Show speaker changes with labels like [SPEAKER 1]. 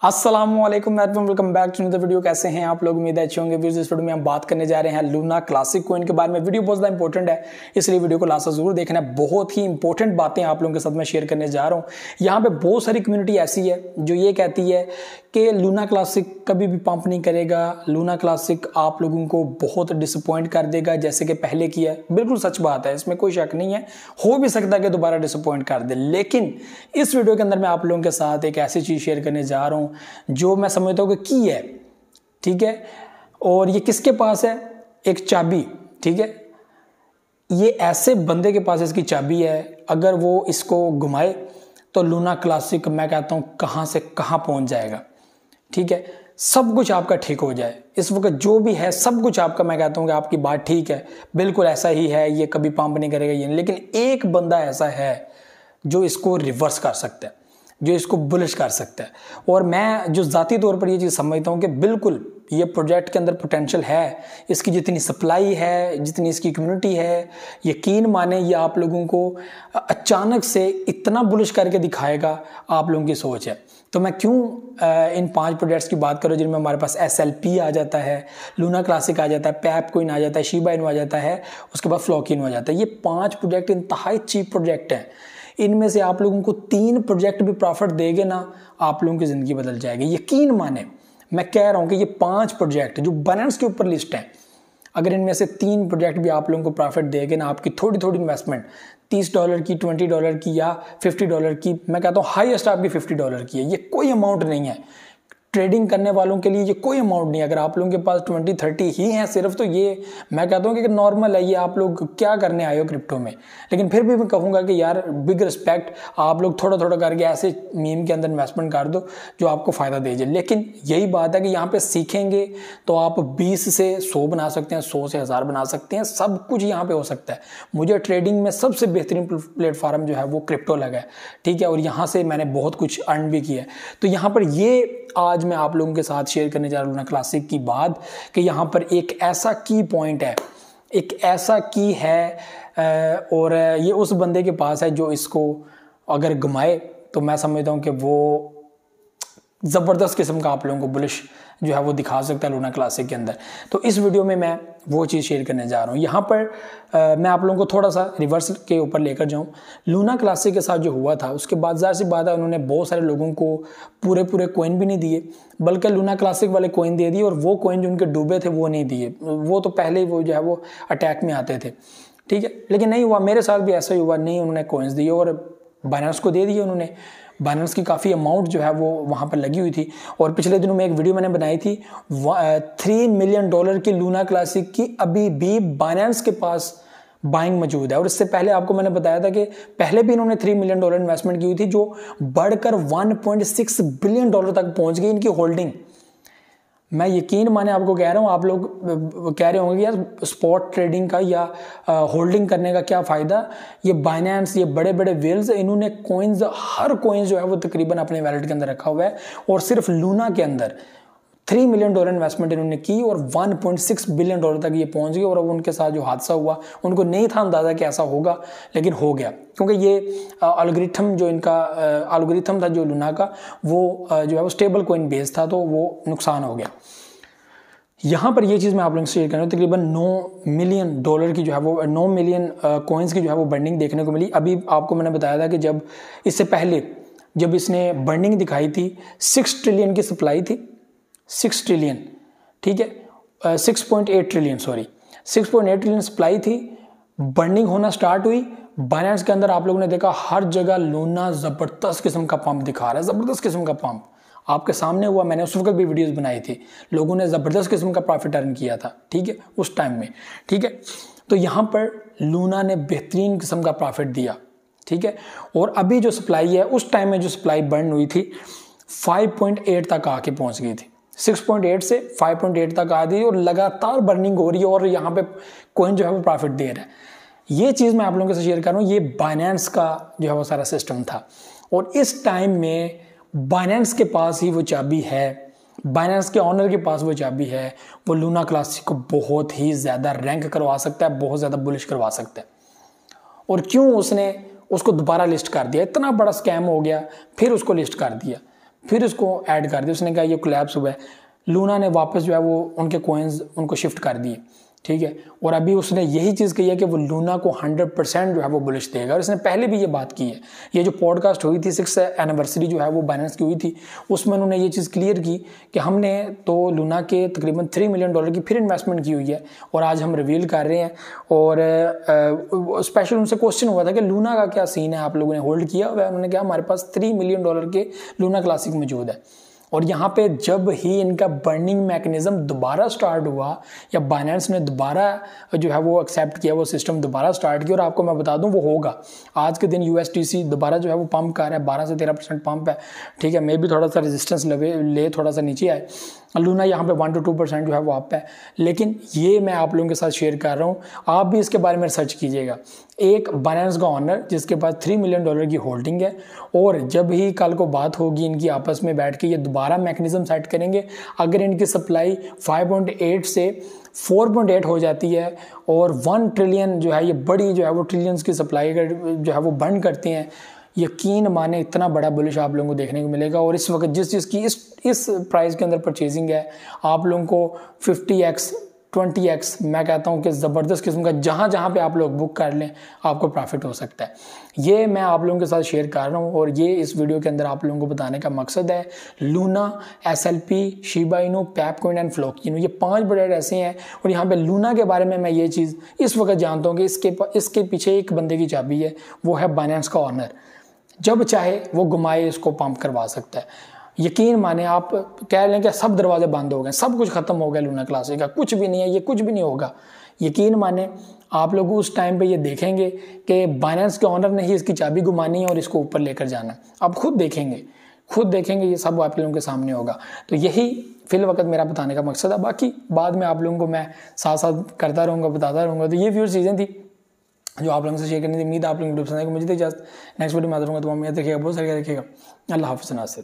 [SPEAKER 1] अस्सलामुअलैकुम welcome back to the video. कैसे हैं आप लोग? उम्मीद है अच्छे होंगे। इस वीडियो में हम बात करने जा रहे हैं लूना क्लासिक कॉइन के बारे में। वीडियो बहुत ज़्यादा इंपॉर्टेंट है, इसलिए वीडियो को लास्ट तक जरूर देखना है। बहुत ही इंपॉर्टेंट बातें आप लोगों के साथ मैं शेयर करने जा रहा हूँ। यहाँ पे बहुत सारी कम्युनिटी ऐसी है जो ये कहती है कि लूना क्लासिक कभी भी पंप नहीं करेगा, लूना क्लासिक आप लोगों को बहुत डिसअपॉइंट कर देगा जैसे कि पहले किया है। बिल्कुल सच बात है, इसमें कोई शक नहीं है। हो भी सकता है कि दोबारा डिसअपॉइंट कर दे, लेकिन इस वीडियो के अंदर मैं आप लोगों के साथ एक ऐसी चीज़ शेयर करने जा रहा हूँ जो मैं समझता हूँ कि की है, ठीक है। और ये किसके पास है? एक चाबी, ठीक है। ये ऐसे बंदे के पास इसकी चाबी है, अगर वो इसको घुमाए तो लूना क्लासिक मैं कहता हूँ कहाँ से कहाँ पहुँच जाएगा, ठीक है। सब कुछ आपका ठीक हो जाए। इस वक्त जो भी है सब कुछ आपका, मैं कहता हूँ कि आपकी बात ठीक है, बिल्कुल ऐसा ही है, ये कभी पंप नहीं करेगा ये नहीं। लेकिन एक बंदा ऐसा है जो इसको रिवर्स कर सकता है, जो इसको बुलिश कर सकता है। और मैं जो ज़ाती तौर पर ये चीज़ समझता हूँ कि बिल्कुल ये प्रोजेक्ट के अंदर पोटेंशियल है, इसकी जितनी सप्लाई है, जितनी इसकी कम्युनिटी है, यकीन माने ये आप लोगों को अचानक से इतना बुलिश करके दिखाएगा। आप लोगों की सोच है। तो मैं क्यों इन 5 प्रोजेक्ट्स की बात करूँ जिनमें हमारे पास SLP आ जाता है, लूना क्लासिक आ जाता है, पैप कॉइन आ जाता है, शिबा इनू आ जाता है, उसके बाद फ्लॉक इनू आ जाता है। ये 5 प्रोजेक्ट इंतहाई चीप प्रोजेक्ट हैं। इनमें से आप लोगों को 3 प्रोजेक्ट भी प्रॉफिट देंगे ना, आप लोगों की ज़िंदगी बदल जाएगी। यकीन माने, मैं कह रहा हूँ कि ये 5 प्रोजेक्ट जो बाइनेंस के ऊपर लिस्ट हैं, अगर इनमें से 3 प्रोजेक्ट भी आप लोगों को प्रॉफिट देंगे ना, आपकी थोड़ी थोड़ी इन्वेस्टमेंट $30 की, $20 की या $50 की, मैं कहता हूँ हाईएस्ट आपकी $50 की है। ये कोई अमाउंट नहीं है ट्रेडिंग करने वालों के लिए, ये कोई अमाउंट नहीं है। अगर आप लोगों के पास 20-30 ही हैं सिर्फ, तो ये मैं कहता हूँ कि नॉर्मल है। ये आप लोग क्या करने आए हो क्रिप्टो में। लेकिन फिर भी मैं कहूँगा कि यार बिग रिस्पेक्ट, आप लोग थोड़ा थोड़ा करके ऐसे मीम के अंदर इन्वेस्टमेंट कर दो जो आपको फ़ायदा दे जाए। लेकिन यही बात है कि यहाँ पर सीखेंगे तो आप 20 से 100 बना सकते हैं, 100 से 1000 बना सकते हैं। सब कुछ यहाँ पर हो सकता है। मुझे ट्रेडिंग में सबसे बेहतरीन प्लेटफॉर्म जो है वो क्रिप्टो लगा है, ठीक है। और यहाँ से मैंने बहुत कुछ अर्न भी किया है। तो यहाँ पर ये आज मैं आप लोगों के साथ शेयर करने जा रहा हूँ लूना क्लासिक की बात, कि यहाँ पर एक ऐसा की पॉइंट है, एक ऐसा की है और ये उस बंदे के पास है जो इसको अगर घुमाए तो मैं समझता हूँ कि वो ज़बरदस्त किस्म का आप लोगों को बुलिश जो है वो दिखा सकता है लूना क्लासिक के अंदर। तो इस वीडियो में मैं वो चीज़ शेयर करने जा रहा हूँ। यहाँ पर मैं आप लोगों को थोड़ा सा रिवर्स के ऊपर लेकर जाऊँ। लूना क्लासिक के साथ जो हुआ था उसके बाद ज़ाहिर सी बात है उन्होंने बहुत सारे लोगों को पूरे कॉइन भी नहीं दिए, बल्कि लूना क्लासिक वाले कॉइन दे दिए, और वो कॉइन जो उनके डूबे थे वो नहीं दिए। वो तो पहले ही वो जो है वो अटैक में आते थे, ठीक है। लेकिन नहीं हुआ, मेरे साथ भी ऐसा ही हुआ। नहीं उन्होंने कॉइन्स दिए और बाइनेंस को दे दिए उन्होंने। बाइनेंस की काफ़ी अमाउंट जो है वो वहाँ पर लगी हुई थी। और पिछले दिनों में एक वीडियो मैंने बनाई थी, $3 मिलियन की लूना क्लासिक की अभी भी बाइनेंस के पास बाइंग मौजूद है। और इससे पहले आपको मैंने बताया था कि पहले भी इन्होंने $3 मिलियन इन्वेस्टमेंट की हुई थी, जो बढ़कर $1.6 बिलियन तक पहुँच गई इनकी होल्डिंग। मैं यकीन माने आपको कह रहा हूँ, आप लोग कह रहे होंगे यार स्पॉट ट्रेडिंग का या होल्डिंग करने का क्या फ़ायदा। ये बाइनेंस, ये बड़े बड़े वेल्स, इन्होंने कॉइन्स, हर कॉइन्स जो है वो तकरीबन अपने वैलेट के अंदर रखा हुआ है। और सिर्फ लूना के अंदर $3 मिलियन इन्वेस्टमेंट इन्होंने की और $1.6 बिलियन तक ये पहुंच गई। और अब उनके साथ जो हादसा हुआ, उनको नहीं था अंदाज़ा कि ऐसा होगा, लेकिन हो गया। क्योंकि ये एल्गोरिथम जो इनका एल्गोरिथम था जो लूना का, वो जो है वो स्टेबल कॉइन बेस था, तो वो नुकसान हो गया। यहाँ पर ये चीज़ मैं आप लोगों से शेयर कर रहा हूँ। तकरीबन $9 मिलियन की जो है वो 9 मिलियन कॉइन्स की जो है वो बर्निंग देखने को मिली। अभी आपको मैंने बताया था कि जब इससे पहले जब इसने बर्निंग दिखाई थी, 6 ट्रिलियन की सप्लाई थी, 6 ट्रिलियन, ठीक है, 6.8 ट्रिलियन, सॉरी 6.8 ट्रिलियन सप्लाई थी। बर्निंग होना स्टार्ट हुई बाइनेंस के अंदर। आप लोगों ने देखा हर जगह लूना ज़बरदस्त किस्म का पंप दिखा रहा है, ज़बरदस्त किस्म का पंप आपके सामने हुआ। मैंने उस वक्त भी वीडियोस बनाई थी, लोगों ने ज़बरदस्त किस्म का प्रॉफिट अर्न किया था, ठीक है, उस टाइम में, ठीक है। तो यहाँ पर लूना ने बेहतरीन किस्म का प्रॉफिट दिया, ठीक है। और अभी जो सप्लाई है, उस टाइम में जो सप्लाई बर्न हुई थी 5.8 तक आके पहुँच गई थी। 6.8 से 5.8 तक आ गई और लगातार बर्निंग हो रही है और यहाँ पे कॉइन जो है वो प्रॉफिट दे रहा है। ये चीज़ मैं आप लोगों के साथ शेयर कर रहा हूँ। ये बाइनेंस का जो है वो सारा सिस्टम था और इस टाइम में बाइनेंस के पास ही वो चाबी है, बाइनेंस के ऑनर के पास वो चाबी है। वो लूना क्लासिक को बहुत ही ज़्यादा रैंक करवा सकता है, बहुत ज़्यादा बुलिश करवा सकता है। और क्यों उसने उसको दोबारा लिस्ट कर दिया? इतना बड़ा स्कैम हो गया, फिर उसको लिस्ट कर दिया। फिर उसको ऐड कर दिया, उसने कहा ये कोलैप्स हुआ है, लूना ने वापस जो है वो उनके कॉइन्स उनको शिफ्ट कर दिए, ठीक है। और अभी उसने यही चीज़ कही है कि वो लूना को 100% जो है वो बुलिश देगा, और इसने पहले भी ये बात की है। ये जो पॉडकास्ट हुई थी 6th एनिवर्सरी जो है वो बाइनेंस की हुई थी, उसमें उन्होंने ये चीज़ क्लियर की कि हमने तो लूना के तकरीबन $3 मिलियन की फिर इन्वेस्टमेंट की हुई है, और आज हम रिवील कर रहे हैं। और स्पेशल उनसे क्वेश्चन हुआ था कि लूना का क्या सीन है, आप लोगों ने होल्ड किया हुआ है? उन्होंने कहा हमारे पास $3 मिलियन के लूना क्लासिक मौजूद है। और यहाँ पे जब ही इनका बर्निंग मैकेनिज्म दोबारा स्टार्ट हुआ, या बाइनेंस ने दोबारा जो है वो एक्सेप्ट किया, वो सिस्टम दोबारा स्टार्ट किया, और आपको मैं बता दूं वो होगा आज के दिन USDC दोबारा जो है वो पंप कर रहा है, 12 से 13% पंप है, ठीक है। मे भी थोड़ा सा रेजिस्टेंस ले थोड़ा सा नीचे आए, लूना यहाँ पे 1 to 2% जो है वो अप है। लेकिन ये मैं आप लोगों के साथ शेयर कर रहा हूँ, आप भी इसके बारे में रिसर्च कीजिएगा। एक बाइनेंस का ऑनर जिसके पास $3 मिलियन की होल्डिंग है, और जब ही कल को बात होगी इनकी आपस में बैठ के ये दोबारा मैकेनिज्म सेट करेंगे, अगर इनकी सप्लाई 5.8 से 4.8 हो जाती है, और 1 ट्रिलियन जो है ये बड़ी जो है वो ट्रिलियंस की सप्लाई जो है वो बर्न करते हैं, यकीन माने इतना बड़ा बुलिश आप लोगों को देखने को मिलेगा। और इस वक्त जिस चीज़ की इस प्राइस के अंदर परचेजिंग है, आप लोगों को 50x 20x मैं कहता हूं कि ज़बरदस्त किस्म का जहां जहां पे आप लोग बुक कर लें आपको प्रॉफिट हो सकता है। ये मैं आप लोगों के साथ शेयर कर रहा हूं, और ये इस वीडियो के अंदर आप लोगों को बताने का मकसद है। Luna, SLP, Shiba Inu, पेपकॉइन and फ्लोकिनो, ये 5 बड़े ऐसे हैं। और यहाँ पे लूना के बारे में मैं ये चीज़ इस वक्त जानता हूँ कि इसके पीछे एक बंदे की चाबी है, वो है बाइनेंस का ऑनर। जब चाहे वो घुमाए इसको पंप करवा सकता है। यकीन माने, आप कह लें कि सब दरवाजे बंद हो गए, सब कुछ खत्म हो गया लूना क्लासिक का, कुछ भी नहीं है, ये कुछ भी नहीं होगा। यकीन माने आप लोग उस टाइम पे ये देखेंगे कि बाइनेंस के ऑनर ने ही इसकी चाबी घुमानी है और इसको ऊपर लेकर जाना है। आप खुद देखेंगे ये सब आप लोगों के सामने होगा। तो यही फिल वक्त मेरा बताने का मकसद है। बाकी बाद में आप लोगों को मैं साथ साथ करता रहूँगा, बताता रहूँगा। तो ये व्यूअर चीज़ें थी जो आप लोगों से शेयर करनी थी। उम्मीद आप लोगों को पसंद आएगी। मुझे इजाज़त, नेक्स्ट वीडियो में आता रहूँगा। तो उम्मीद रखिएगा, बहुत सारी रखिएगा। अल्लाह हाफ़िज़ नासिर।